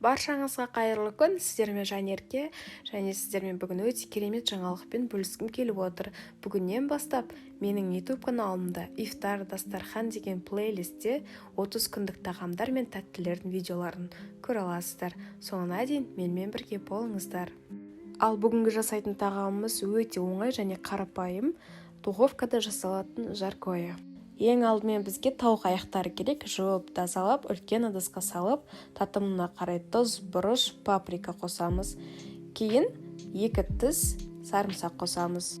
Баршаңызға қайырлы күн, сіздермен Жанерке, және сіздермен бүгін өте керемет жаңалықпен бөліскім келіп отыр. Бүгіннен бастап менің YouTube каналымда ифтар дастархан деген плейлистте 30 күндік тағамдар мен тәттілердің видеоларын көре аласыздар. Соңына дейін менімен бірге болыңыздар. Ал бүгінгі жасайтын тағамымыз өте оңай және қарапайым, духовкада жасалатын жаркое. Ең алдымен бізге тауық аяқтары керек. Жуып, тазалап, үлкен ыдысқа салып, татымына қарай тұз, бұрыш, паприка қосамыз. Кейін 2 тіс сарымсақ қосамыз.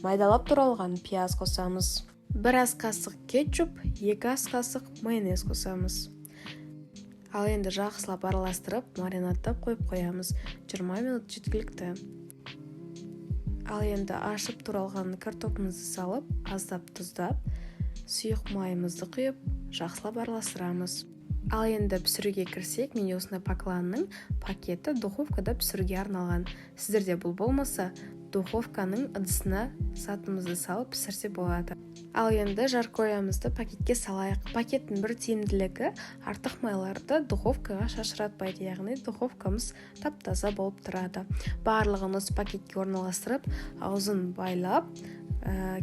Майдалап туралған пияз қосамыз. 1 ас қасық кетчуп, 2 ас қасық майонез қосамыз. Ал енді жақсылап араластырып, маринадтап қойып қоямыз. 20 минут жеткілікті. Ал енді ашып туралған картопымызды салып, аздап тұздап, сұйық майымызды құйып, жақсылап араластырамыз. Ал енді пісіруге кірсек, мен осындай покланның пакеті духовкада пісіруге арналған. Сіздерде бұл болмаса, духовканың ыдысына сатымызды салып пісірсе болады. Ал енді жаркоямызды пакетке салайық. Пакеттің бір тиімділігі артық майларды духовкаға шашыратпайды, яғни духовкамыз тап-таза болып тұрады. Барлығын осы пакетке орналастырып, аузын байлап,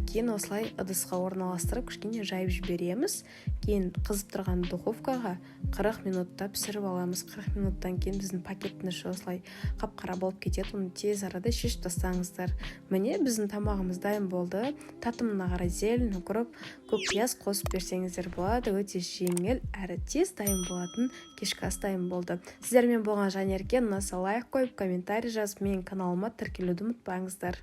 кейін осылай ыдысқа орналастырып, кішкене жайып жібереміз. Кейін қызып тұрған духовкаға 40 минутта пісіріп аламыз. 40 минуттан кейін біздің пакеттің іші осылай қап-қара болып кетеді. Оны тез арада шешіп тастаңыздар. Міне біздің тамағымыз дайын болды. Татымына қарай зелень, укроп, көк пияз қосып берсеңіздер болады. Өте жеңіл әрі тез дайын болатын кешкі ас дайын болды. Сіздермен болған Жанерке, ұнаса лайк қойып, комментарий жазып, менің каналыма тіркелуді ұмытпаңыздар.